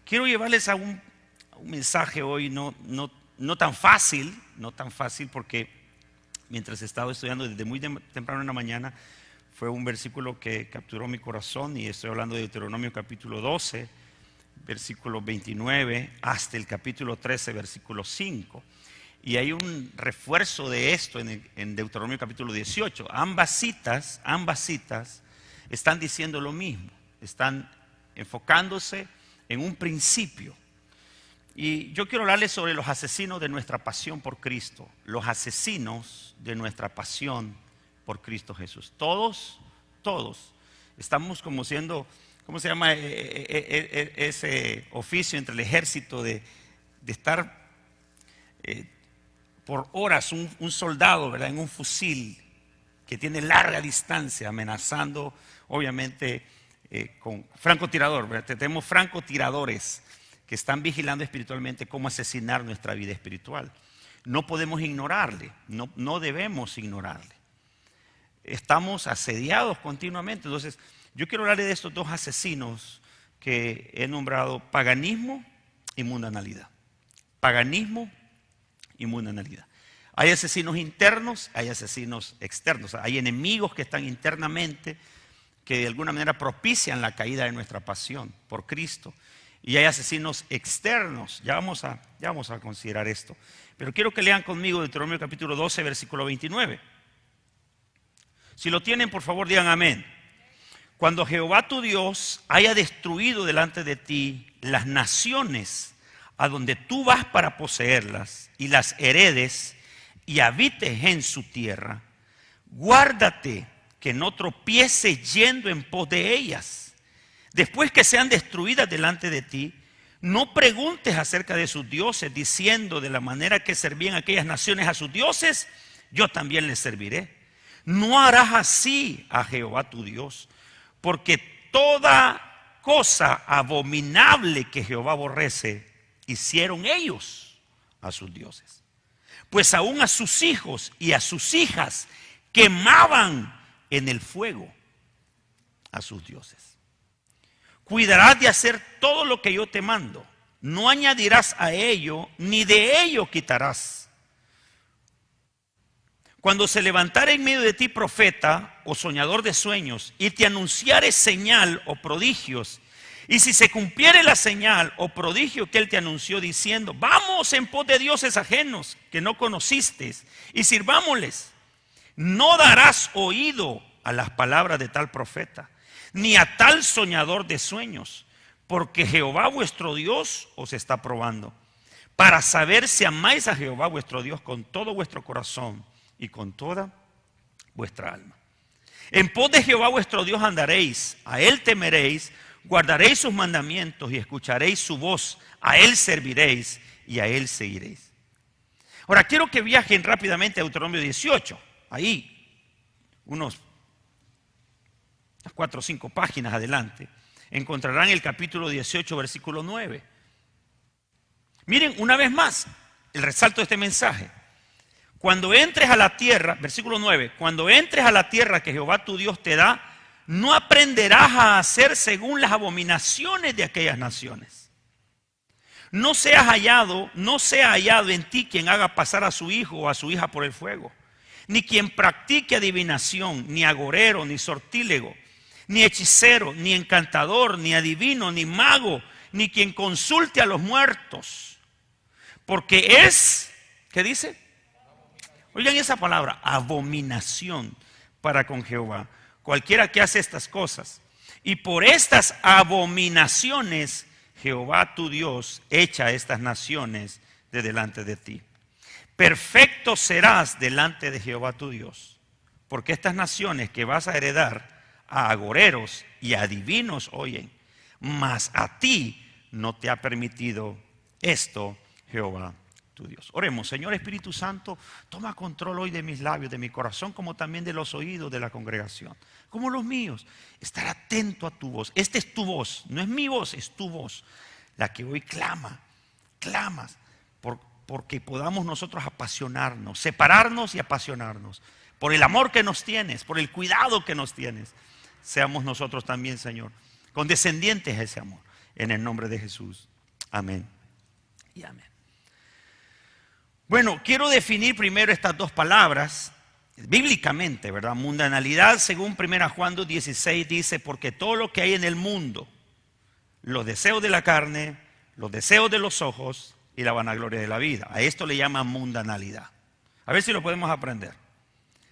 quiero llevarles a un mensaje hoy no tan fácil, porque mientras estaba estudiando desde muy temprano en la mañana, fue un versículo que capturó mi corazón, y estoy hablando de Deuteronomio capítulo 12, versículo 29, hasta el capítulo 13, versículo 5. Y hay un refuerzo de esto en Deuteronomio capítulo 18. Ambas citas están diciendo lo mismo, están enfocándose en un principio. Y yo quiero hablarles sobre los asesinos de nuestra pasión por Cristo. Los asesinos de nuestra pasión por Cristo Jesús. Todos estamos como siendo, ¿cómo se llama ese oficio entre el ejército de estar por horas un soldado, ¿verdad?, en un fusil que tiene larga distancia, amenazando, obviamente, con francotirador, ¿verdad? Tenemos francotiradores que están vigilando espiritualmente cómo asesinar nuestra vida espiritual. No podemos ignorarle, no debemos ignorarle. Estamos asediados continuamente. Entonces, yo quiero hablarle de estos dos asesinos que he nombrado: paganismo y mundanalidad. Paganismo y mundanalidad. Hay asesinos internos, hay asesinos externos. Hay enemigos que están internamente, que de alguna manera propician la caída de nuestra pasión por Cristo. Y hay asesinos externos. Ya vamos a considerar esto. Pero quiero que lean conmigo Deuteronomio capítulo 12, versículo 29. Si lo tienen, por favor, digan amén. Cuando Jehová tu Dios haya destruido delante de ti las naciones a donde tú vas para poseerlas, y las heredes y habites en su tierra, guárdate que no tropiece yendo en pos de ellas. Después que sean destruidas delante de ti, no preguntes acerca de sus dioses, diciendo: de la manera que servían aquellas naciones a sus dioses, yo también les serviré. No harás así a Jehová tu Dios, porque toda cosa abominable que Jehová aborrece, hicieron ellos a sus dioses. Pues aún a sus hijos y a sus hijas quemaban en el fuego a sus dioses. Cuidarás de hacer todo lo que yo te mando. No añadirás a ello, ni de ello quitarás. Cuando se levantare en medio de ti profeta o soñador de sueños, y te anunciare señal o prodigios, y si se cumpliere la señal o prodigio que él te anunció, diciendo: vamos en pos de dioses ajenos que no conociste y sirvámosles, no darás oído a las palabras de tal profeta, ni a tal soñador de sueños, porque Jehová vuestro Dios os está probando, para saber si amáis a Jehová vuestro Dios con todo vuestro corazón y con toda vuestra alma. En pos de Jehová vuestro Dios andaréis, a él temeréis, guardaréis sus mandamientos y escucharéis su voz, a él serviréis y a él seguiréis. Ahora quiero que viajen rápidamente a Deuteronomio 18. Ahí, unas 4 o 5 páginas adelante, encontrarán el capítulo 18, versículo 9. Miren una vez más el resalto de este mensaje. Cuando entres a la tierra, versículo 9, cuando entres a la tierra que Jehová tu Dios te da, no aprenderás a hacer según las abominaciones de aquellas naciones. No sea hallado en ti quien haga pasar a su hijo o a su hija por el fuego, ni quien practique adivinación, ni agorero, ni sortílego, ni hechicero, ni encantador, ni adivino, ni mago, ni quien consulte a los muertos. Porque es, ¿qué dice? Oigan esa palabra: abominación para con Jehová cualquiera que hace estas cosas. Y por estas abominaciones Jehová tu Dios echa a estas naciones de delante de ti. Perfecto serás delante de Jehová tu Dios, porque estas naciones que vas a heredar a agoreros y a adivinos oyen, mas a ti no te ha permitido esto Jehová tu Dios. Oremos. Señor Espíritu Santo, toma control hoy de mis labios, de mi corazón, como también de los oídos de la congregación, como los míos. Estar atento a tu voz. Esta es tu voz, no es mi voz, es tu voz, la que hoy clamas porque podamos nosotros apasionarnos, separarnos y apasionarnos por el amor que nos tienes, por el cuidado que nos tienes. Seamos nosotros también, Señor, condescendientes a ese amor, en el nombre de Jesús. Amén y amén. Bueno, quiero definir primero estas dos palabras bíblicamente, ¿verdad? Mundanalidad, según 1 Juan 2:16 dice, porque todo lo que hay en el mundo, los deseos de la carne, los deseos de los ojos y la vanagloria de la vida. A esto le llaman mundanalidad. A ver si lo podemos aprender.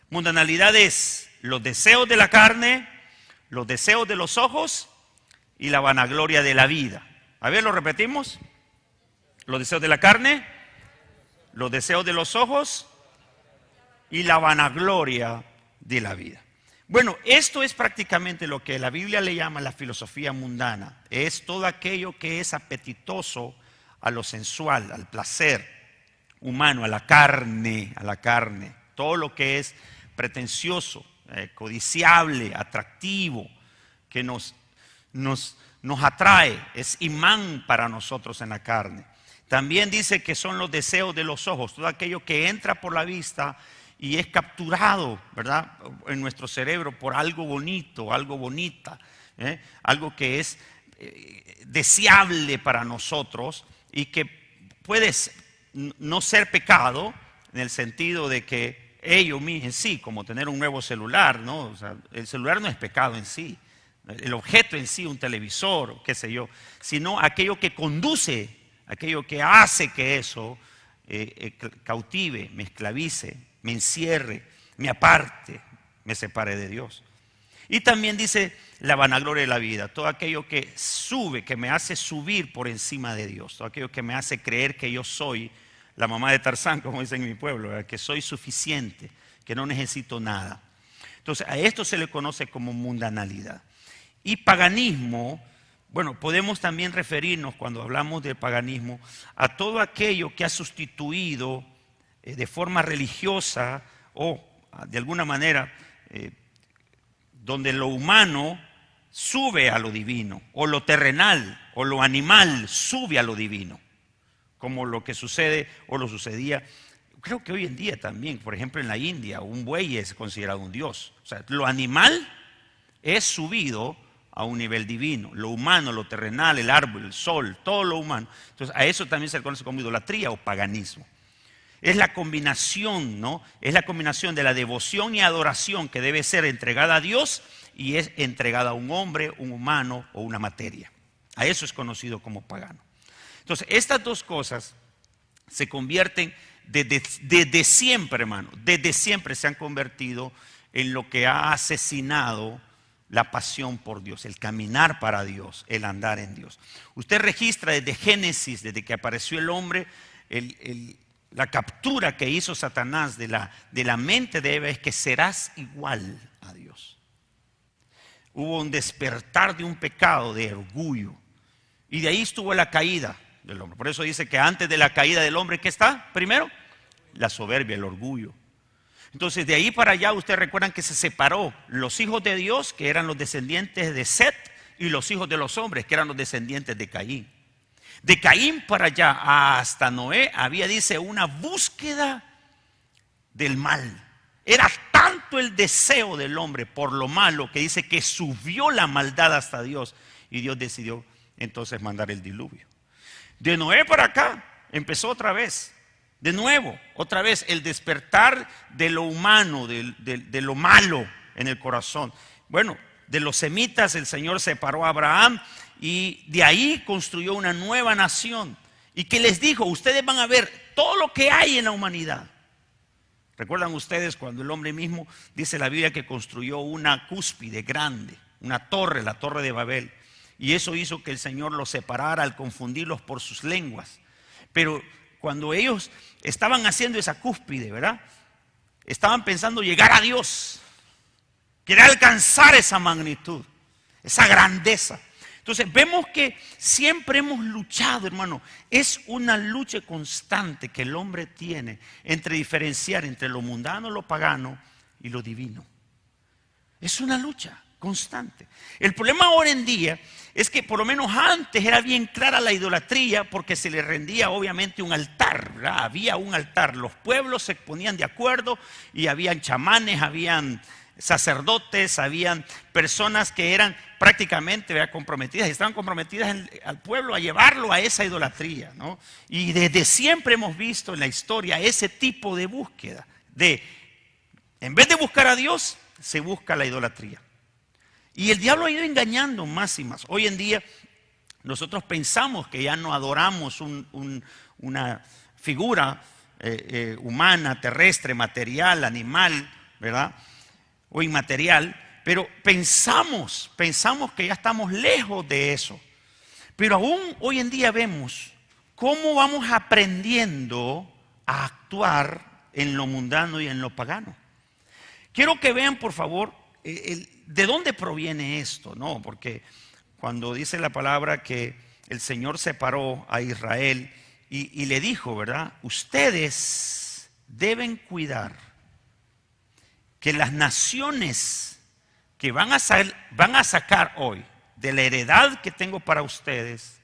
Mundanalidad es los deseos de la carne, los deseos de los ojos y la vanagloria de la vida. A ver, lo repetimos. Los deseos de la carne, los deseos de los ojos y la vanagloria de la vida. Bueno, esto es prácticamente lo que la Biblia le llama la filosofía mundana. Es todo aquello que es apetitoso a lo sensual, al placer humano, a la carne, todo lo que es pretencioso, codiciable, atractivo, que nos atrae, es imán para nosotros en la carne. También dice que son los deseos de los ojos, todo aquello que entra por la vista y es capturado, ¿verdad?, en nuestro cerebro por algo bonito, algo bonita, algo que es deseable para nosotros y que puede no ser pecado en el sentido de que ello en sí, como tener un nuevo celular, ¿no? O sea, el celular no es pecado en sí, el objeto en sí, un televisor, qué sé yo, sino aquello que conduce, aquello que hace que eso cautive, me esclavice, me encierre, me aparte, me separe de Dios. Y también dice la vanagloria de la vida, todo aquello que sube, que me hace subir por encima de Dios, todo aquello que me hace creer que yo soy la mamá de Tarzán, como dicen en mi pueblo, ¿verdad?, que soy suficiente, que no necesito nada. Entonces a esto se le conoce como mundanalidad. Y paganismo, bueno, podemos también referirnos cuando hablamos de paganismo a todo aquello que ha sustituido de forma religiosa o de alguna manera donde lo humano sube a lo divino, o lo terrenal o lo animal sube a lo divino, como lo que sucede o lo sucedía, creo que hoy en día también, por ejemplo en la India, un buey es considerado un dios. O sea, lo animal es subido a un nivel divino, lo humano, lo terrenal, el árbol, el sol, todo lo humano. Entonces a eso también se le conoce como idolatría o paganismo. Es la combinación, ¿no? Es la combinación de la devoción y adoración que debe ser entregada a Dios y es entregada a un hombre, un humano o una materia. A eso es conocido como pagano. Entonces, estas dos cosas se convierten desde siempre, hermano. Desde siempre se han convertido en lo que ha asesinado la pasión por Dios, el caminar para Dios, el andar en Dios. Usted registra desde Génesis, desde que apareció el hombre, la captura que hizo Satanás de la mente de Eva es que serás igual a Dios. Hubo un despertar de un pecado, de orgullo. Y de ahí estuvo la caída del hombre. Por eso dice que antes de la caída del hombre, ¿qué está? Primero, la soberbia, el orgullo. Entonces de ahí para allá ustedes recuerdan que se separó los hijos de Dios, que eran los descendientes de Set, y los hijos de los hombres, que eran los descendientes de Caín. De Caín para allá hasta Noé había, dice, una búsqueda del mal. Era tanto el deseo del hombre por lo malo que dice que subió la maldad hasta Dios y Dios decidió entonces mandar el diluvio. De Noé para acá empezó otra vez, de nuevo, otra vez el despertar de lo humano, de lo malo en el corazón. Bueno, de los semitas el Señor separó a Abraham y de ahí construyó una nueva nación. ¿Y que les dijo? Ustedes van a ver todo lo que hay en la humanidad. ¿Recuerdan ustedes cuando el hombre mismo, dice la Biblia, que construyó una cúspide grande, una torre, la torre de Babel? Y eso hizo que el Señor los separara al confundirlos por sus lenguas. Pero cuando ellos estaban haciendo esa cúspide, ¿verdad?, estaban pensando llegar a Dios, querer alcanzar esa magnitud, esa grandeza. Entonces vemos que siempre hemos luchado, hermano. Es una lucha constante que el hombre tiene entre diferenciar entre lo mundano, lo pagano y lo divino. Es una lucha constante. El problema ahora en día es que por lo menos antes era bien clara la idolatría porque se le rendía obviamente un altar, ¿verdad? Había un altar, los pueblos se ponían de acuerdo y habían chamanes, habían sacerdotes, habían personas que eran prácticamente, ¿verdad?, comprometidas, y estaban comprometidas al pueblo a llevarlo a esa idolatría, ¿no? Y desde siempre hemos visto en la historia ese tipo de búsqueda, en vez de buscar a Dios, se busca la idolatría. Y el diablo ha ido engañando más y más. Hoy en día nosotros pensamos que ya no adoramos una figura humana, terrestre, material, animal, ¿verdad?, o inmaterial, pero pensamos que ya estamos lejos de eso. Pero aún hoy en día vemos cómo vamos aprendiendo a actuar en lo mundano y en lo pagano. Quiero que vean, por favor, de dónde proviene esto, ¿no? Porque cuando dice la palabra que el Señor separó a Israel y le dijo, ¿verdad?, ustedes deben cuidar que las naciones que van a sacar hoy de la heredad que tengo para ustedes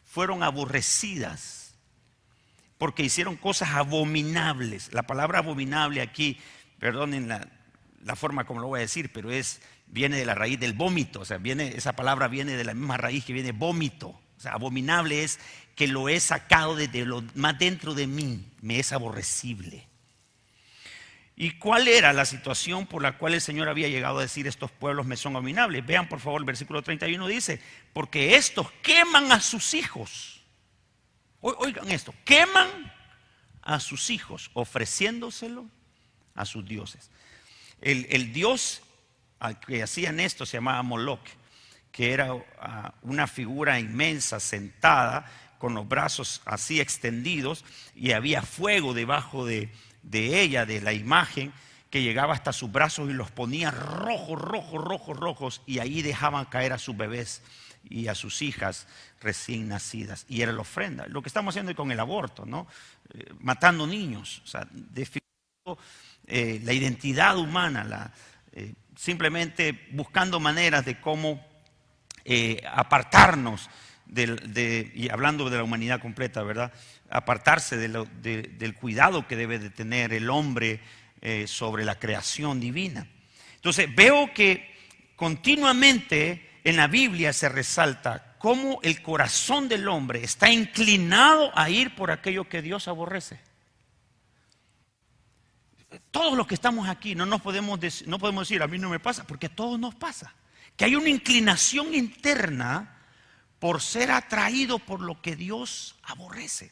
fueron aborrecidas porque hicieron cosas abominables. La palabra abominable aquí, perdonen la forma como lo voy a decir, pero viene de la raíz del vómito. O sea, esa palabra viene de la misma raíz que viene vómito. O sea, abominable es que lo he sacado desde lo más dentro de mí, me es aborrecible. ¿Y cuál era la situación por la cual el Señor había llegado a decir estos pueblos me son abominables? Vean por favor el versículo 31 dice, porque estos queman a sus hijos. Oigan esto, queman a sus hijos ofreciéndoselo a sus dioses. El dios al que hacían esto se llamaba Moloch, que era una figura inmensa sentada con los brazos así extendidos y había fuego debajo de ella, de la imagen, que llegaba hasta sus brazos y los ponía rojos, y ahí dejaban caer a sus bebés y a sus hijas recién nacidas, y era la ofrenda. Lo que estamos haciendo con el aborto, ¿no? Matando niños, o sea, definiendo la identidad humana, simplemente buscando maneras de cómo apartarnos y hablando de la humanidad completa, ¿verdad?, apartarse del cuidado que debe de tener el hombre sobre la creación divina. Entonces veo que continuamente en la Biblia se resalta cómo el corazón del hombre está inclinado a ir por aquello que Dios aborrece. Todos los que estamos aquí no podemos decir a mí no me pasa, porque a todos nos pasa. Que hay una inclinación interna por ser atraído por lo que Dios aborrece,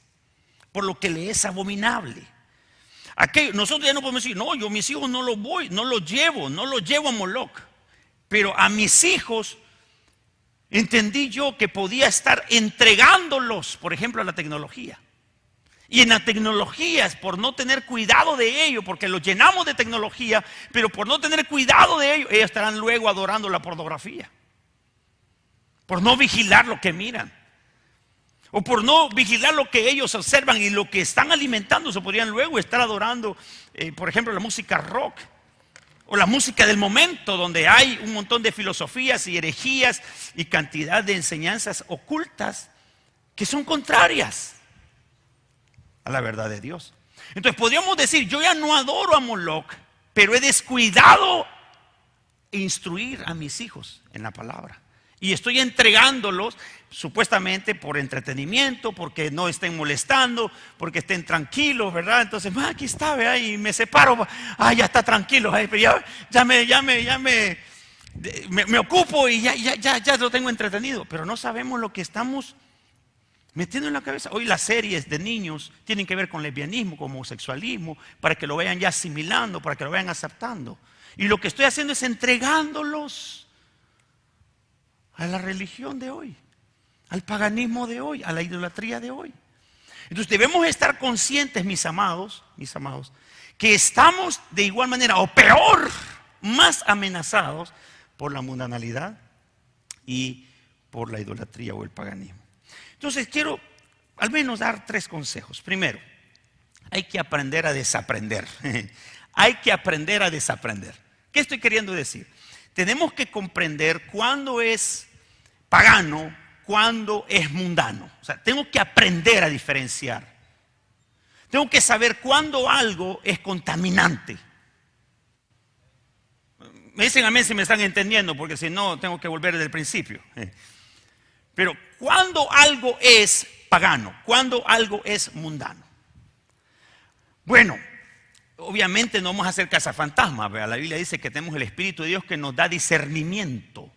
por lo que le es abominable. Nosotros ya no podemos decir, no, yo mis hijos no los llevo a Moloch. Pero a mis hijos entendí yo que podía estar entregándolos, por ejemplo, a la tecnología. Y en la tecnología es por no tener cuidado de ello, porque los llenamos de tecnología, pero por no tener cuidado de ello, ellos estarán luego adorando la pornografía. Por no vigilar lo que miran. O por no vigilar lo que ellos observan y lo que están alimentando, se podrían luego estar adorando, por ejemplo, la música rock. O la música del momento, donde hay un montón de filosofías y herejías y cantidad de enseñanzas ocultas que son contrarias a la verdad de Dios. Entonces podríamos decir, yo ya no adoro a Moloch, pero he descuidado instruir a mis hijos en la palabra. Y estoy entregándolos supuestamente por entretenimiento, porque no estén molestando, porque estén tranquilos, ¿verdad? Entonces, aquí está, ¿verdad? Y me separo, ya está tranquilo, pero ya me ocupo y ya lo tengo entretenido. Pero no sabemos lo que estamos metiendo en la cabeza. Hoy las series de niños tienen que ver con lesbianismo, con homosexualismo, para que lo vayan ya asimilando, para que lo vayan aceptando. Y lo que estoy haciendo es entregándolos a la religión de hoy, al paganismo de hoy, a la idolatría de hoy. Entonces debemos estar conscientes, mis amados, que estamos de igual manera o peor, más amenazados por la mundanalidad y por la idolatría o el paganismo. Entonces quiero al menos dar 3 consejos. Primero, hay que aprender a desaprender. Hay que aprender a desaprender. ¿Qué estoy queriendo decir? Tenemos que comprender cuándo es pagano, cuándo es mundano. O sea, tengo que aprender a diferenciar. Tengo que saber cuándo algo es contaminante. Me dicen amén si me están entendiendo, porque si no tengo que volver desde el principio. Pero cuando algo es pagano, cuando algo es mundano. Bueno, obviamente no vamos a hacer cazafantasmas, ¿verdad? La Biblia dice que tenemos el Espíritu de Dios que nos da discernimiento.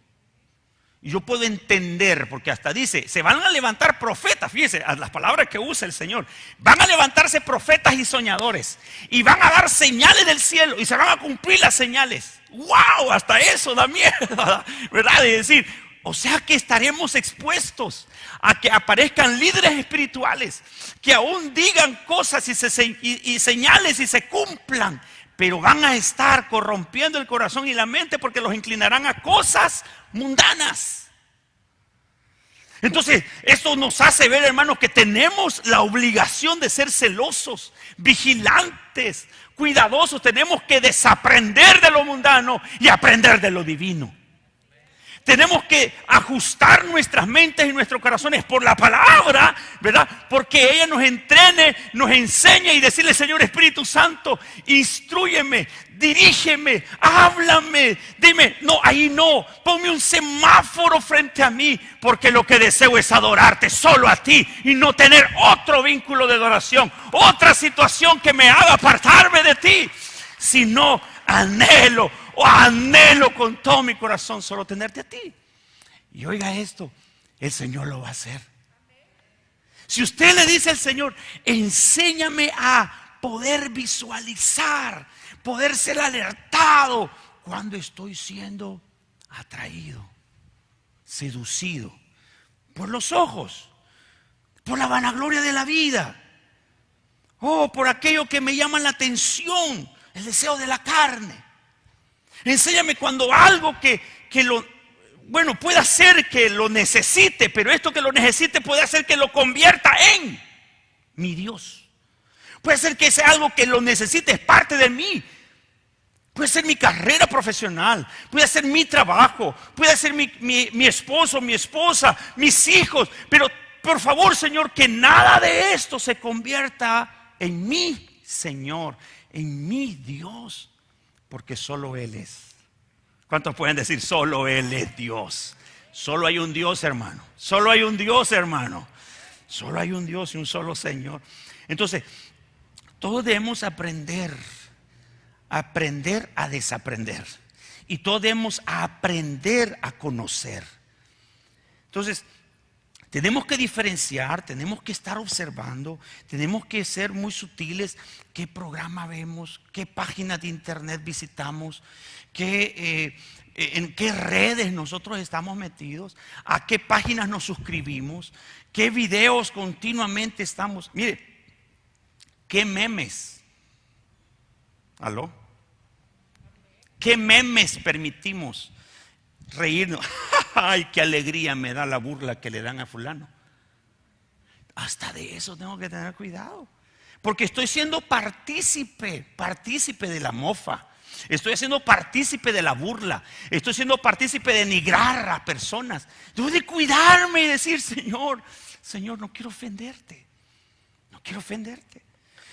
Y yo puedo entender, porque hasta dice, se van a levantar profetas, fíjense, las palabras que usa el Señor. Van a levantarse profetas y soñadores. Y van a dar señales del cielo. Y se van a cumplir las señales. ¡Wow! Hasta eso da miedo, ¿verdad? De decir, o sea que estaremos expuestos a que aparezcan líderes espirituales. Que aún digan cosas y señales y se cumplan. Pero van a estar corrompiendo el corazón y la mente porque los inclinarán a cosas mundanas. Entonces, esto nos hace ver, hermanos, que tenemos la obligación de ser celosos, vigilantes, cuidadosos. Tenemos que desaprender de lo mundano y aprender de lo divino. Tenemos que ajustar nuestras mentes y nuestros corazones por la palabra, ¿verdad? Porque ella nos entrene, nos enseña y decirle, Señor Espíritu Santo, instrúyeme, dirígeme, háblame, dime, no, ahí no, ponme un semáforo frente a mí, porque lo que deseo es adorarte solo a ti y no tener otro vínculo de adoración, otra situación que me haga apartarme de ti, sino anhelo con todo mi corazón solo tenerte a ti. Y oiga esto, el Señor lo va a hacer. Si usted le dice al Señor, enséñame a poder visualizar, poder ser alertado cuando estoy siendo atraído, seducido por los ojos, por la vanagloria de la vida, o por aquello que me llama la atención, el deseo de la carne. Enséñame cuando algo que puede hacer que lo necesite, pero esto que lo necesite puede hacer que lo convierta en mi Dios. Puede ser que sea algo que lo necesite, es parte de mí. Puede ser mi carrera profesional, puede ser mi trabajo, puede ser mi esposo, mi esposa, mis hijos. Pero por favor, Señor, que nada de esto se convierta en mi Señor, en mi Dios. Porque solo Él es. ¿Cuántos pueden decir solo Él es Dios? Solo hay un Dios, hermano. Solo hay un Dios, hermano. Solo hay un Dios y un solo Señor. Entonces, todos debemos aprender a desaprender. Y todos debemos aprender a conocer. Entonces, tenemos que diferenciar, tenemos que estar observando, tenemos que ser muy sutiles. ¿Qué programa vemos? ¿Qué páginas de internet visitamos? ¿En qué redes nosotros estamos metidos? ¿A qué páginas nos suscribimos? ¿Qué videos continuamente estamos? Mire, ¿qué memes? ¿Aló? ¿Qué memes permitimos reírnos? Ay, qué alegría me da la burla que le dan a fulano. Hasta de eso tengo que tener cuidado. Porque estoy siendo partícipe de la mofa. Estoy siendo partícipe de la burla. Estoy siendo partícipe de denigrar a personas. Debo de cuidarme y decir, Señor, no quiero ofenderte. No quiero ofenderte.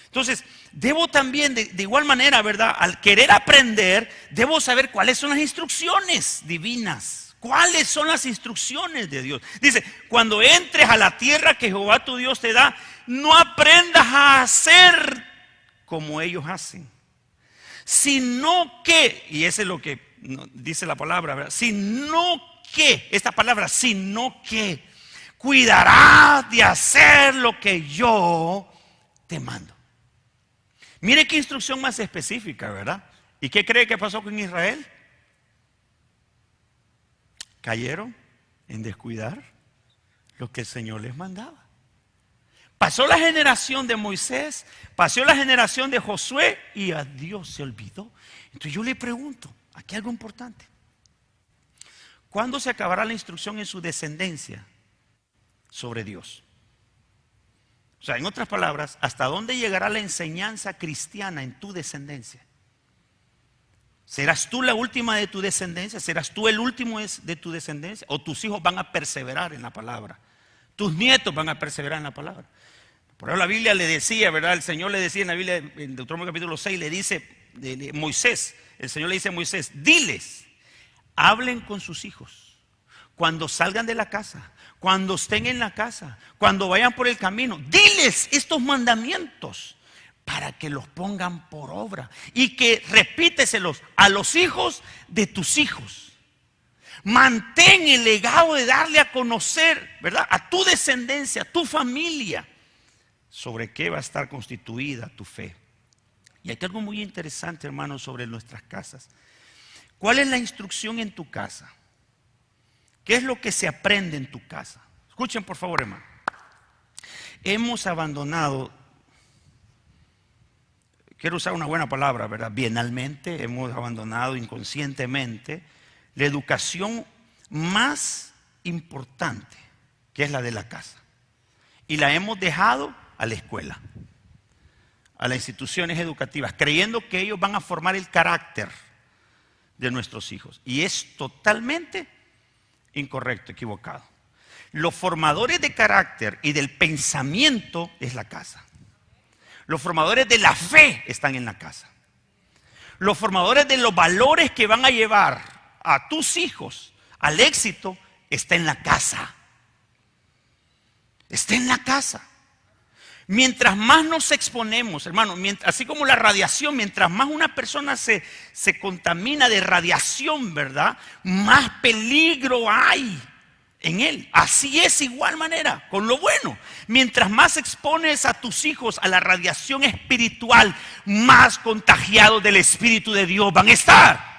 Entonces, debo también, de igual manera, ¿verdad? Al querer aprender, debo saber cuáles son las instrucciones divinas. ¿Cuáles son las instrucciones de Dios? Dice, cuando entres a la tierra que Jehová tu Dios te da, no aprendas a hacer como ellos hacen, sino que, y ese es lo que dice la palabra, ¿verdad? Sino que, esta palabra, sino que, cuidarás de hacer lo que yo te mando. Mire qué instrucción más específica, ¿verdad? ¿Y qué cree que pasó con Israel? Cayeron en descuidar lo que el Señor les mandaba. Pasó la generación de Moisés, pasó la generación de Josué y a Dios se olvidó. Entonces yo le pregunto, aquí algo importante. ¿Cuándo se acabará la instrucción en su descendencia sobre Dios? O sea, en otras palabras, ¿hasta dónde llegará la enseñanza cristiana en tu descendencia? ¿Serás tú la última de tu descendencia? ¿Serás tú el último de tu descendencia? ¿O tus hijos van a perseverar en la palabra? ¿Tus nietos van a perseverar en la palabra? Por eso la Biblia le decía, ¿verdad? El Señor le decía en la Biblia, en Deuteronomio capítulo 6, le dice, Moisés, el Señor le dice a Moisés, diles, hablen con sus hijos cuando salgan de la casa, cuando estén en la casa, cuando vayan por el camino, diles estos mandamientos para que los pongan por obra y que repíteselos a los hijos de tus hijos. Mantén el legado de darle a conocer, ¿verdad?, a tu descendencia, a tu familia, sobre qué va a estar constituida tu fe. Y hay algo muy interesante, hermanos, sobre nuestras casas. ¿Cuál es la instrucción en tu casa? ¿Qué es lo que se aprende en tu casa? Escuchen, por favor, hermano. Hemos abandonado, quiero usar una buena palabra, ¿verdad? Bienalmente, hemos abandonado inconscientemente la educación más importante, que es la de la casa. Y la hemos dejado a la escuela, a las instituciones educativas, creyendo que ellos van a formar el carácter de nuestros hijos. Y es totalmente incorrecto, equivocado. Los formadores de carácter y del pensamiento es la casa. Los formadores de la fe están en la casa. Los formadores de los valores que van a llevar a tus hijos al éxito está en la casa. Está en la casa. Mientras más nos exponemos, hermano, así como la radiación, mientras más una persona se contamina de radiación, ¿verdad?, más peligro hay en él. Así es, igual manera, con lo bueno. Mientras más expones a tus hijos a la radiación espiritual, más contagiados del Espíritu de Dios van a estar.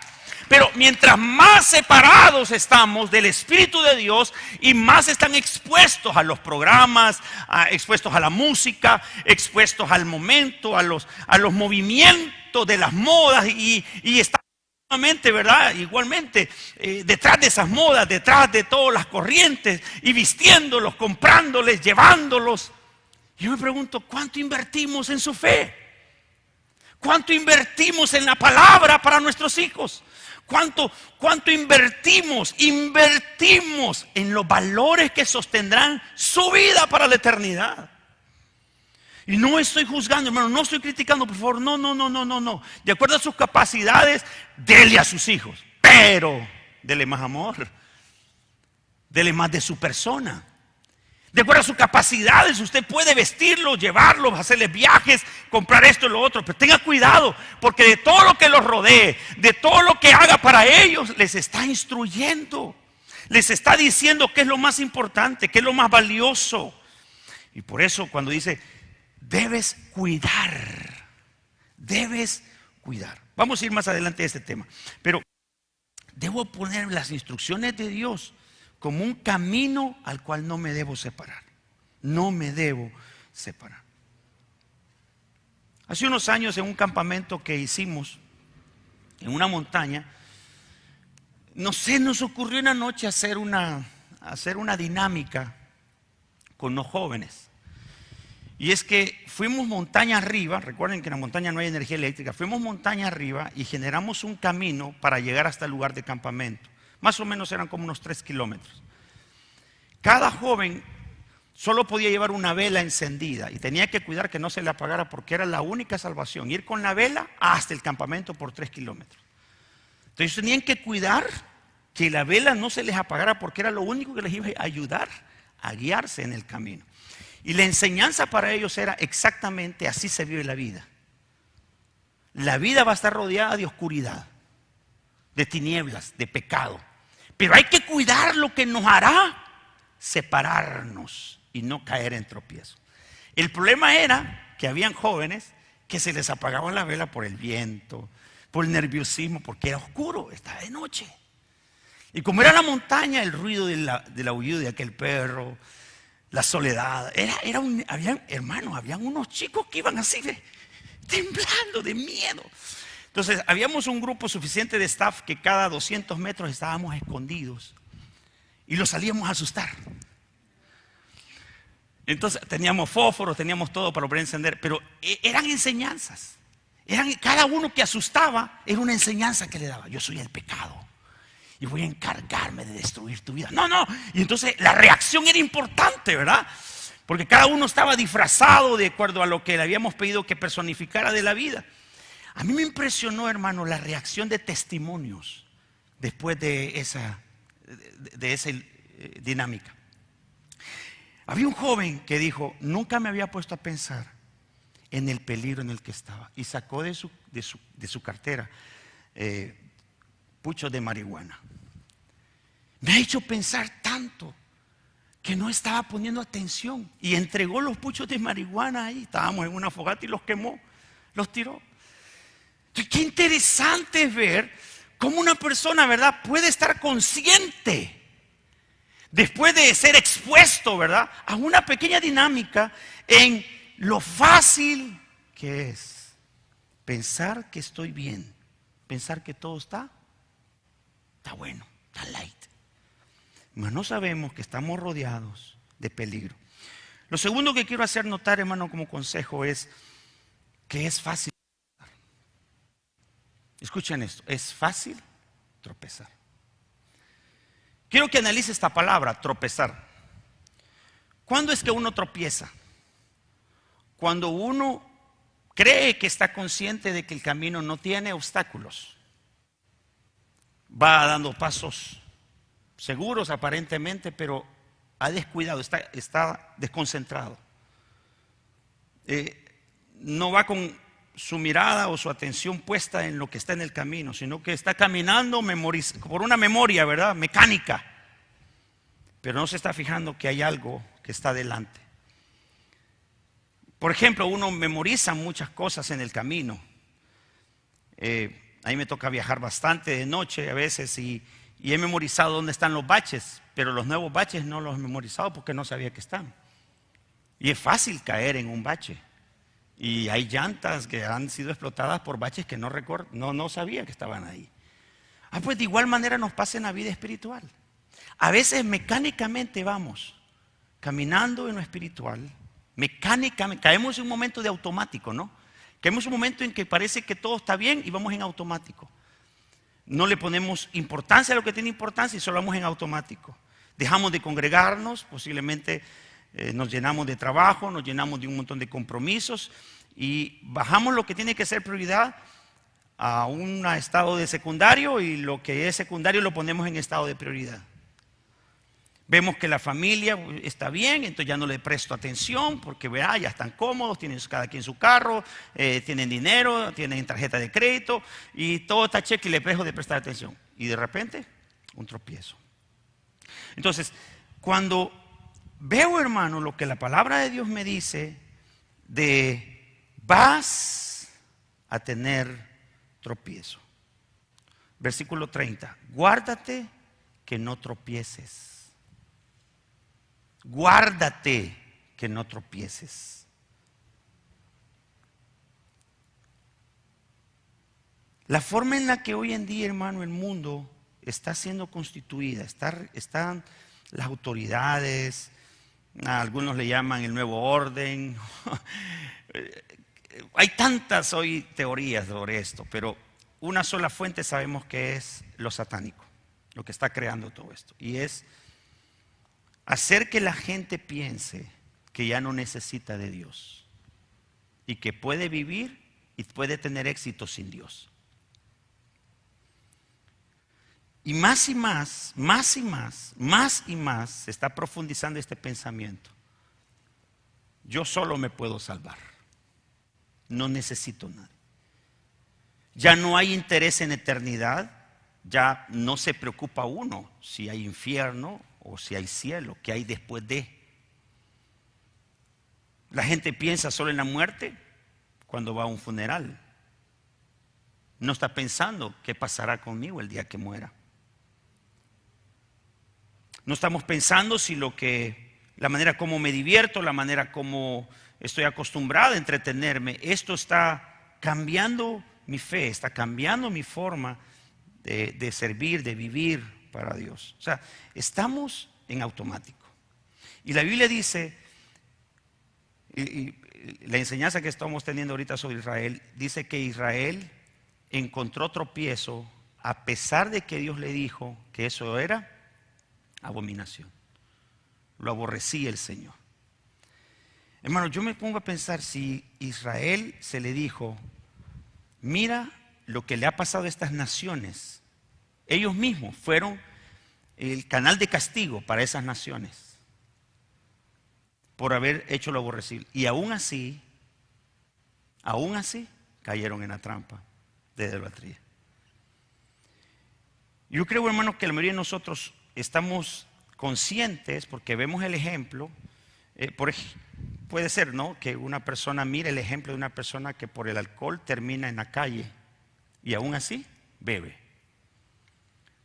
Pero mientras más separados estamos del Espíritu de Dios y más están expuestos a los programas, expuestos a la música, expuestos al momento, a los movimientos de las modas y están igualmente, ¿verdad? Igualmente detrás de esas modas, detrás de todas las corrientes y vistiéndolos, comprándoles, llevándolos. Yo me pregunto, ¿cuánto invertimos en su fe? ¿Cuánto invertimos en la palabra para nuestros hijos? ¿Cuánto invertimos? Invertimos en los valores que sostendrán su vida para la eternidad. Y no estoy juzgando, hermano, no estoy criticando, por favor, no. De acuerdo a sus capacidades, dele a sus hijos, pero dele más amor, dele más de su persona. De acuerdo a sus capacidades, usted puede vestirlos, llevarlos, hacerles viajes, comprar esto y lo otro. Pero tenga cuidado, porque de todo lo que los rodee, de todo lo que haga para ellos, les está instruyendo. Les está diciendo qué es lo más importante, qué es lo más valioso. Y por eso cuando dice, debes cuidar. Vamos a ir más adelante a este tema. Pero debo poner las instrucciones de Dios como un camino al cual no me debo separar. No me debo separar. Hace unos años en un campamento que hicimos en una montaña, no sé, nos ocurrió una noche hacer una dinámica con los jóvenes. Y es que fuimos montaña arriba, recuerden que en la montaña no hay energía eléctrica, fuimos montaña arriba y generamos un camino para llegar hasta el lugar de campamento. Más o menos eran como unos 3 kilómetros. Cada joven solo podía llevar una vela encendida y tenía que cuidar que no se le apagara porque era la única salvación, ir con la vela hasta el campamento por 3 kilómetros. Entonces tenían que cuidar que la vela no se les apagara porque era lo único que les iba a ayudar a guiarse en el camino. Y la enseñanza para ellos era exactamente así se vive la vida. La vida va a estar rodeada de oscuridad, de tinieblas, de pecado. Pero hay que cuidar lo que nos hará separarnos y no caer en tropiezo. El problema era que habían jóvenes que se les apagaban la vela por el viento, por el nerviosismo, porque era oscuro, estaba de noche. Y como era la montaña, el ruido del aullido de aquel perro, la soledad, habían unos chicos que iban así temblando de miedo. Entonces habíamos un grupo suficiente de staff que cada 200 metros estábamos escondidos y los salíamos a asustar. Entonces teníamos fósforos, teníamos todo para poder encender, pero eran enseñanzas. Cada uno que asustaba era una enseñanza que le daba. Yo soy el pecado y voy a encargarme de destruir tu vida. No. Y entonces la reacción era importante, ¿verdad? Porque cada uno estaba disfrazado de acuerdo a lo que le habíamos pedido que personificara de la vida. A mí me impresionó, hermano, la reacción de testimonios después de esa dinámica. Había un joven que dijo: nunca me había puesto a pensar en el peligro en el que estaba, y sacó de su cartera puchos de marihuana. Me ha hecho pensar tanto que no estaba poniendo atención, y entregó los puchos de marihuana ahí. Estábamos en una fogata y los quemó, los tiró. Entonces, qué interesante es ver cómo una persona, ¿verdad?, puede estar consciente después de ser expuesto, ¿verdad?, a una pequeña dinámica, en lo fácil que es pensar que estoy bien, pensar que todo está bueno, está light. Mas no sabemos que estamos rodeados de peligro. Lo segundo que quiero hacer notar, hermano, como consejo, es que es fácil. Escuchen esto: es fácil tropezar. Quiero que analice esta palabra, tropezar. ¿Cuándo es que uno tropieza? Cuando uno cree que está consciente de que el camino no tiene obstáculos. Va dando pasos seguros aparentemente, pero ha descuidado, está desconcentrado. No va con su mirada o su atención puesta en lo que está en el camino, sino que está caminando por una memoria, ¿verdad?, mecánica, pero no se está fijando que hay algo que está delante. Por ejemplo, uno memoriza muchas cosas en el camino. A mí me toca viajar bastante de noche a veces, y he memorizado dónde están los baches, pero los nuevos baches no los he memorizado porque no sabía que están. Y es fácil caer en un bache. Y hay llantas que han sido explotadas por baches que no sabía que estaban ahí. Pues de igual manera nos pasa en la vida espiritual. A veces mecánicamente vamos caminando en lo espiritual, mecánicamente caemos en un momento de automático, ¿no? Caemos en un momento en que parece que todo está bien y vamos en automático. No le ponemos importancia a lo que tiene importancia y solo vamos en automático. Dejamos de congregarnos, posiblemente nos llenamos de trabajo, nos llenamos de un montón de compromisos y bajamos lo que tiene que ser prioridad a un estado de secundario, y lo que es secundario lo ponemos en estado de prioridad. Vemos que la familia está bien, entonces ya no le presto atención porque ya están cómodos, tienen cada quien su carro, tienen dinero, tienen tarjeta de crédito y todo está cheque, y le dejo de prestar atención. Y de repente, un tropiezo. Entonces, cuando veo, hermano, lo que la palabra de Dios me dice de vas a tener tropiezo. Versículo 30. Guárdate que no tropieces. Guárdate que no tropieces. La forma en la que hoy en día, hermano, el mundo está siendo constituida, están las autoridades, algunos le llaman el nuevo orden. Hay tantas hoy teorías sobre esto, pero una sola fuente sabemos que es lo satánico, lo que está creando todo esto, y es hacer que la gente piense que ya no necesita de Dios y que puede vivir y puede tener éxito sin Dios. Y más y más se está profundizando este pensamiento. Yo solo me puedo salvar. No necesito nada. Ya no hay interés en eternidad. Ya no se preocupa uno si hay infierno o si hay cielo, qué hay después de. La gente piensa solo en la muerte cuando va a un funeral. No está pensando qué pasará conmigo el día que muera. No estamos pensando si la manera como me divierto, la manera como estoy acostumbrado a entretenerme, esto está cambiando mi fe, está cambiando mi forma de servir, de vivir para Dios. O sea, estamos en automático. Y la Biblia dice, y la enseñanza que estamos teniendo ahorita sobre Israel, dice que Israel encontró tropiezo a pesar de que Dios le dijo que eso era abominación. Lo aborrecía el Señor. Hermano, yo me pongo a pensar, si Israel se le dijo, mira lo que le ha pasado a estas naciones. Ellos mismos fueron el canal de castigo para esas naciones por haber hecho lo aborrecible. Y aún así, cayeron en la trampa de idolatría. Yo creo, hermanos, que la mayoría de nosotros estamos conscientes porque vemos el ejemplo. Puede ser, ¿no?, que una persona mire el ejemplo de una persona que por el alcohol termina en la calle y aún así bebe.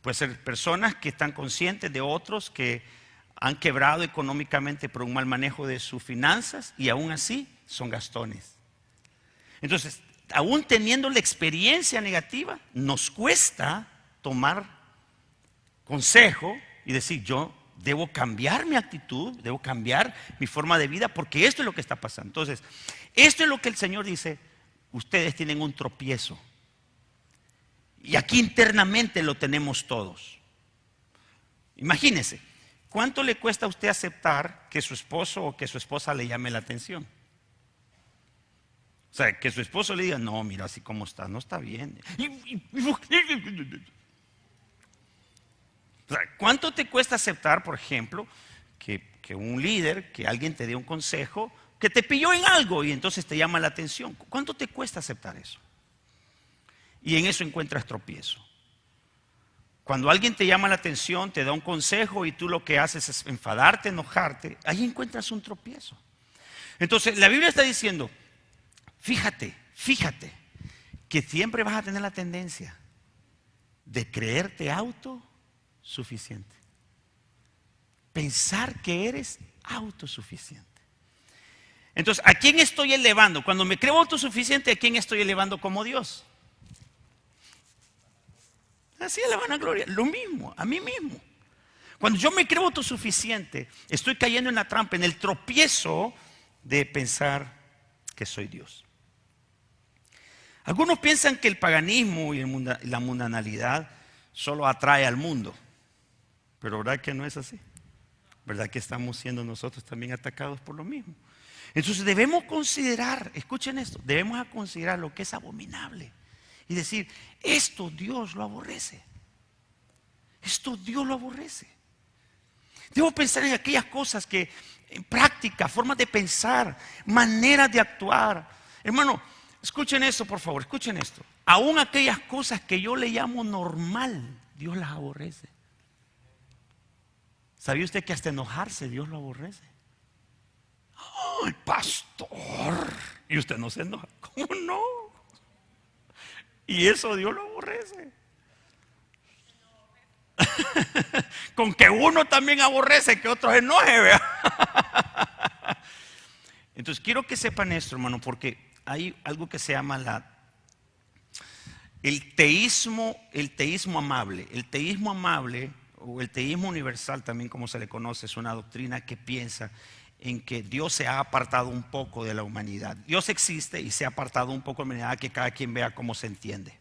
Puede ser personas que están conscientes de otros que han quebrado económicamente por un mal manejo de sus finanzas y aún así son gastones. Entonces, aún teniendo la experiencia negativa, nos cuesta tomar consejo y decir, yo debo cambiar mi actitud, debo cambiar mi forma de vida, porque esto es lo que está pasando. Entonces, esto es lo que el Señor dice: ustedes tienen un tropiezo. Y aquí internamente lo tenemos todos. Imagínense, ¿cuánto le cuesta a usted aceptar que su esposo o que su esposa le llame la atención? O sea, que su esposo le diga, no, mira, así como está, no está bien. O sea, ¿cuánto te cuesta aceptar, por ejemplo, que un líder, que alguien te dé un consejo, que te pilló en algo y entonces te llama la atención? ¿Cuánto te cuesta aceptar eso? Y en eso encuentras tropiezo. Cuando alguien te llama la atención, te da un consejo y tú lo que haces es enfadarte, enojarte, ahí encuentras un tropiezo. Entonces, la Biblia está diciendo, fíjate, que siempre vas a tener la tendencia de creerte autosuficiente. Pensar que eres autosuficiente. Entonces, ¿a quién estoy elevando? Cuando me creo autosuficiente, ¿a quién estoy elevando como Dios? Así es la vanagloria, lo mismo, a mí mismo. Cuando yo me creo autosuficiente, estoy cayendo en la trampa, en el tropiezo de pensar que soy Dios. Algunos piensan que el paganismo y la mundanalidad solo atrae al mundo, pero ¿verdad que no es así? ¿Verdad que estamos siendo nosotros también atacados por lo mismo? Entonces debemos considerar, escuchen esto, debemos considerar lo que es abominable y decir, esto Dios lo aborrece. Esto Dios lo aborrece. Debo pensar en aquellas cosas que, en práctica, formas de pensar, maneras de actuar. Hermano, escuchen esto, por favor, escuchen esto. Aún aquellas cosas que yo le llamo normal, Dios las aborrece. ¿Sabía usted que hasta enojarse Dios lo aborrece? ¡Ay, pastor! Y usted no se enoja. ¿Cómo no? Y eso Dios lo aborrece. Con que uno también aborrece, que otros enoje, ¿vea? Entonces quiero que sepan esto, hermano, porque hay algo que se llama el teísmo amable. El teísmo amable, o el teísmo universal también, como se le conoce, es una doctrina que piensa en que Dios se ha apartado un poco de la humanidad. Dios existe y se ha apartado un poco de la humanidad, que cada quien vea cómo se entiende.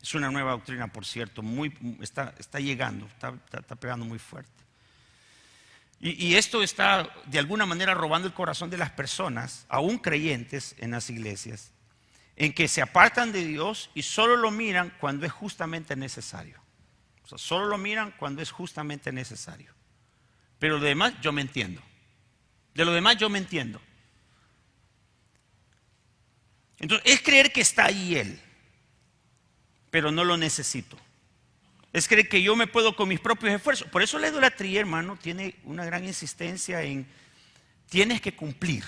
Es una nueva doctrina, por cierto, está llegando, está pegando muy fuerte. Y esto está de alguna manera robando el corazón de las personas, aún creyentes en las iglesias, en que se apartan de Dios y solo lo miran cuando es justamente necesario. O sea, solo lo miran cuando es justamente necesario. Pero lo demás yo me entiendo. De lo demás yo me entiendo. Entonces, es creer que está ahí Él, pero no lo necesito. Es creer que yo me puedo con mis propios esfuerzos. Por eso la idolatría, hermano, tiene una gran insistencia en tienes que cumplir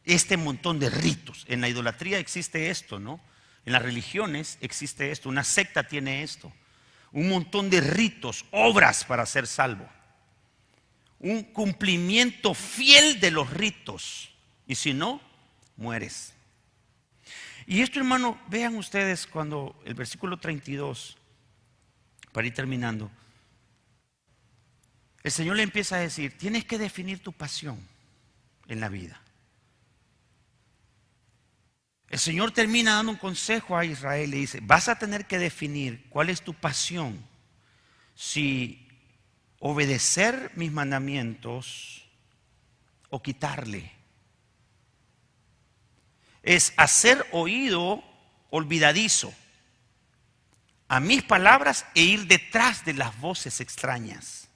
este montón de ritos. En la idolatría existe esto, ¿no? En las religiones existe esto. Una secta tiene esto. Un montón de ritos, obras para ser salvo. Un cumplimiento fiel de los ritos. Y si no, mueres. Y esto, hermano, vean ustedes cuando el versículo 32, para ir terminando, el Señor le empieza a decir, tienes que definir tu pasión en la vida. El Señor termina dando un consejo a Israel y le dice, vas a tener que definir cuál es tu pasión, si obedecer mis mandamientos o quitarle. Es hacer oído olvidadizo a mis palabras e ir detrás de las voces extrañas.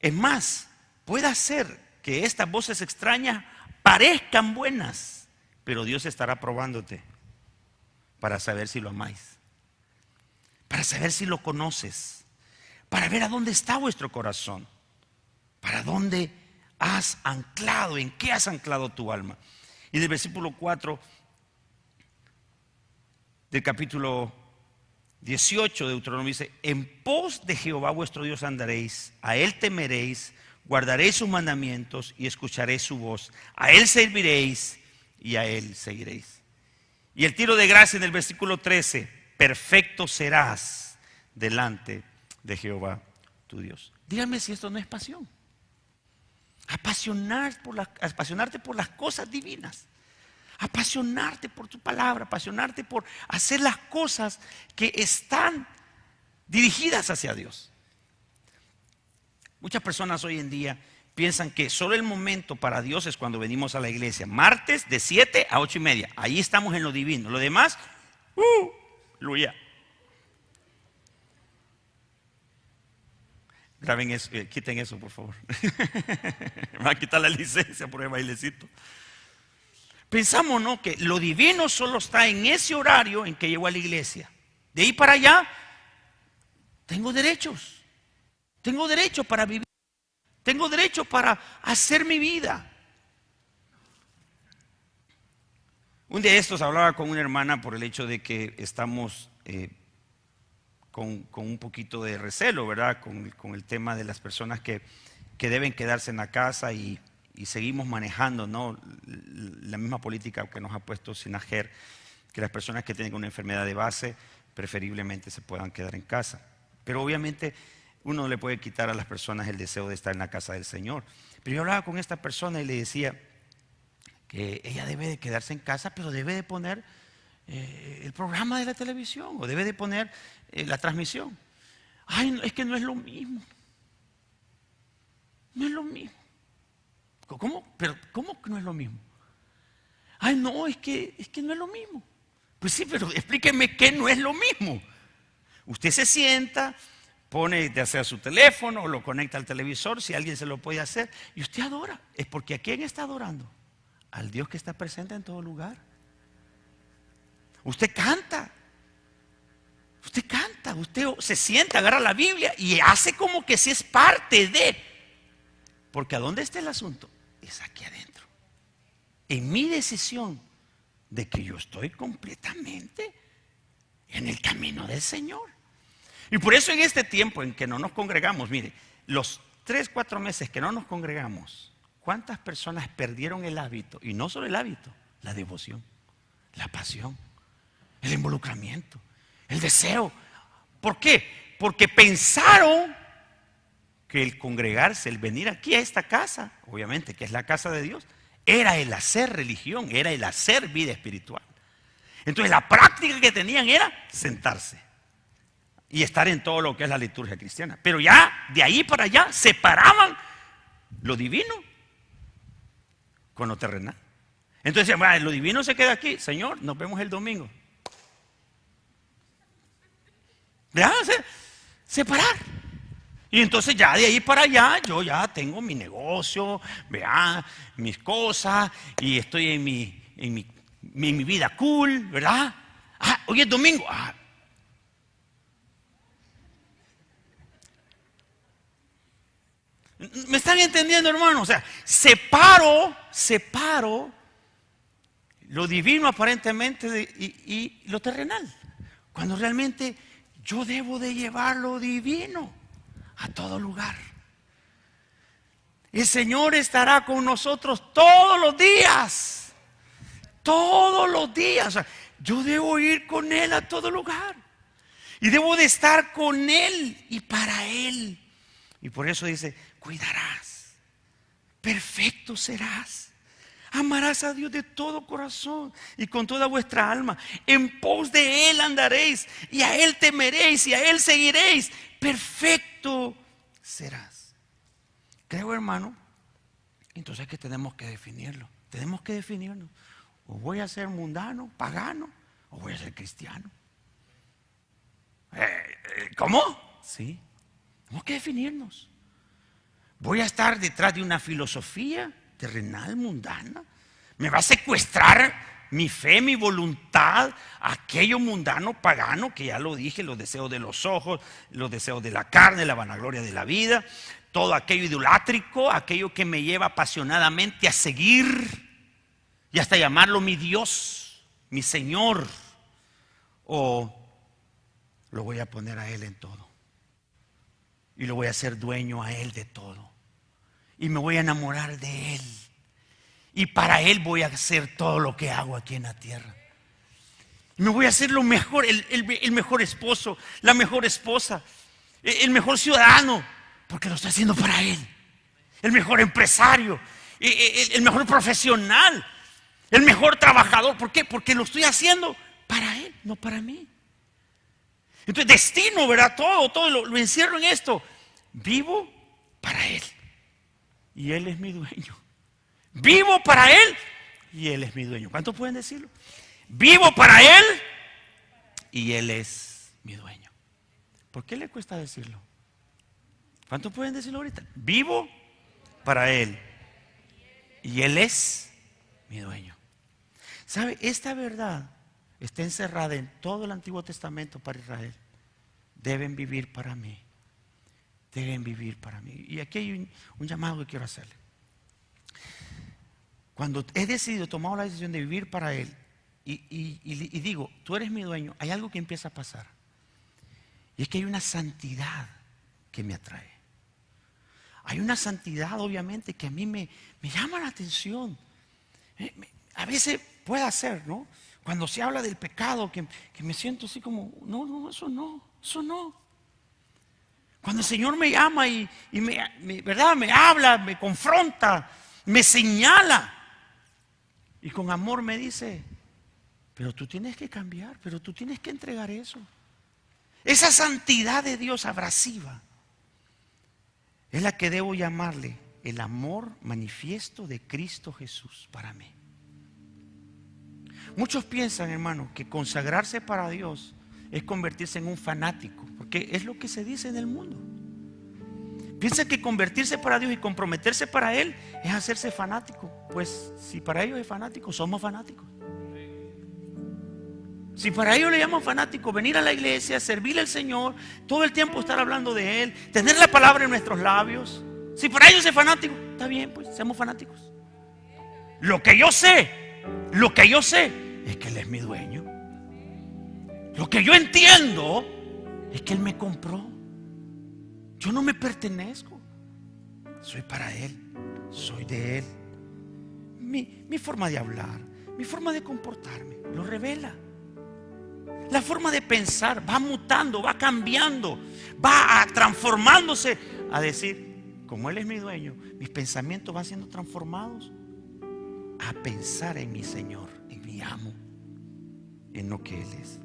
Es más, puede ser que estas voces extrañas parezcan buenas, pero Dios estará probándote para saber si lo amáis, para saber si lo conoces, para ver a dónde está vuestro corazón, para dónde has anclado, en qué has anclado tu alma. Y del versículo 4 del capítulo 18 de Deuteronomio dice: en pos de Jehová vuestro Dios andaréis, a Él temeréis, guardaréis sus mandamientos y escucharéis su voz, a Él serviréis y a Él seguiréis. Y el tiro de gracia en el versículo 13: perfecto serás delante de Jehová tu Dios. Dígame si esto no es pasión. Apasionarte por las cosas divinas, apasionarte por tu palabra, apasionarte por hacer las cosas que están dirigidas hacia Dios. Muchas personas hoy en día piensan que solo el momento para Dios es cuando venimos a la iglesia, martes de 7 a 8 y media. Ahí estamos en lo divino. Lo demás, aleluya. Graben eso, quiten eso, por favor. Me van a quitar la licencia por el bailecito. Pensamos, ¿no?, que lo divino solo está en ese horario en que llego a la iglesia. De ahí para allá, tengo derechos. Tengo derecho para vivir. Tengo derecho para hacer mi vida. Un día de estos hablaba con una hermana por el hecho de que estamos con un poquito de recelo, ¿verdad? Con el tema de las personas que deben quedarse en la casa y seguimos manejando, ¿no?, la misma política que nos ha puesto SINAGER, que las personas que tienen una enfermedad de base preferiblemente se puedan quedar en casa. Pero obviamente uno no le puede quitar a las personas el deseo de estar en la casa del Señor. Pero yo hablaba con esta persona y le decía que ella debe de quedarse en casa, pero debe de poner el programa de la televisión o debe de poner la transmisión. Ay, no, es que no es lo mismo. No es lo mismo. ¿Cómo? ¿Pero cómo que no es lo mismo? Ay, no, es que no es lo mismo. Pues sí, pero explíqueme qué no es lo mismo. Usted se sienta, pone ya sea su teléfono o lo conecta al televisor, si alguien se lo puede hacer, y usted adora. Es porque ¿a quién está adorando? Al Dios que está presente en todo lugar. Usted canta. Usted se sienta, agarra la Biblia y hace como que si es parte de. Porque ¿a dónde está el asunto? Es aquí adentro. En mi decisión de que yo estoy completamente en el camino del Señor. Y por eso en este tiempo en que no nos congregamos, mire, los 3-4 meses que no nos congregamos, ¿cuántas personas perdieron el hábito? Y no solo el hábito, la devoción, la pasión, el involucramiento, el deseo. ¿Por qué? Porque pensaron que el congregarse, el venir aquí a esta casa, obviamente que es la casa de Dios, era el hacer religión, era el hacer vida espiritual. Entonces la práctica que tenían era sentarse y estar en todo lo que es la liturgia cristiana. Pero ya de ahí para allá separaban lo divino con lo terrenal. Entonces decían, bueno, lo divino se queda aquí, Señor, nos vemos el domingo. Déjame separar. Y entonces ya de ahí para allá yo ya tengo mi negocio, vea, mis cosas, y estoy en mi vida cool, ¿verdad? Ah, hoy es domingo. Ah. ¿Me están entendiendo, hermano? O sea, separo lo divino aparentemente y lo terrenal, cuando realmente yo debo de llevar lo divino a todo lugar. El Señor estará con nosotros todos los días. Todos los días. O sea, yo debo ir con Él a todo lugar. Y debo de estar con Él y para Él. Y por eso dice, cuidarás. Perfecto serás. Amarás a Dios de todo corazón y con toda vuestra alma. En pos de Él andaréis y a Él temeréis y a Él seguiréis. Perfecto serás. Creo, hermano, entonces que tenemos que definirlo. Tenemos que definirnos. O voy a ser mundano, pagano, o voy a ser cristiano. ¿Cómo? Sí. Tenemos que definirnos. ¿Voy a estar detrás de una filosofía terrenal, mundana? ¿Me va a secuestrar mi fe, mi voluntad, aquello mundano, pagano, que ya lo dije, los deseos de los ojos, los deseos de la carne, la vanagloria de la vida, todo aquello idolátrico, aquello que me lleva apasionadamente a seguir y hasta llamarlo mi Dios, mi Señor? ¿O lo voy a poner a Él en todo? Y lo voy a hacer dueño a Él de todo. Y me voy a enamorar de Él. Y para Él voy a hacer todo lo que hago aquí en la tierra. Y me voy a hacer lo mejor, el mejor esposo, la mejor esposa, el mejor ciudadano, porque lo estoy haciendo para Él. El mejor empresario, el mejor profesional, el mejor trabajador. ¿Por qué? Porque lo estoy haciendo para Él, no para mí. Entonces destino, ¿verdad? Todo lo encierro en esto. Vivo para Él y Él es mi dueño. Vivo para Él y Él es mi dueño. ¿Cuántos pueden decirlo? Vivo para Él y Él es mi dueño. ¿Por qué le cuesta decirlo? ¿Cuántos pueden decirlo ahorita? Vivo para Él y Él es mi dueño. ¿Sabe? Esta verdad está encerrada en todo el Antiguo Testamento para Israel. Deben vivir para mí. Deben vivir para mí. Y aquí hay un llamado que quiero hacerle. Cuando he decidido, tomado la decisión de vivir para Él y digo, tú eres mi dueño, hay algo que empieza a pasar. Y es que hay una santidad que me atrae. Hay una santidad, obviamente, que a mí me llama la atención. A veces puede ser, ¿no? Cuando se habla del pecado, que me siento así como, no, eso no. Cuando el Señor me llama y ¿verdad? Me habla, me confronta, me señala. Y con amor me dice, pero tú tienes que cambiar, pero tú tienes que entregar eso. Esa santidad de Dios abrasiva es la que debo llamarle el amor manifiesto de Cristo Jesús para mí. Muchos piensan, hermano, que consagrarse para Dios es convertirse en un fanático, porque es lo que se dice en el mundo. Piensan que convertirse para Dios y comprometerse para Él es hacerse fanático. Pues si para ellos es fanático, somos fanáticos. Si para ellos le llaman fanático venir a la iglesia, servirle al Señor, todo el tiempo estar hablando de Él, tener la palabra en nuestros labios, si para ellos es fanático, está bien, pues seamos fanáticos. Lo que yo sé es que Él es mi dueño. Lo que yo entiendo es que Él me compró. Yo no me pertenezco. Soy para Él. Soy de Él. Mi forma de hablar, mi forma de comportarme, lo revela. La forma de pensar va mutando, va cambiando, va transformándose a decir, como Él es mi dueño, mis pensamientos van siendo transformados a pensar en mi Señor, en mi amo, en lo que Él es.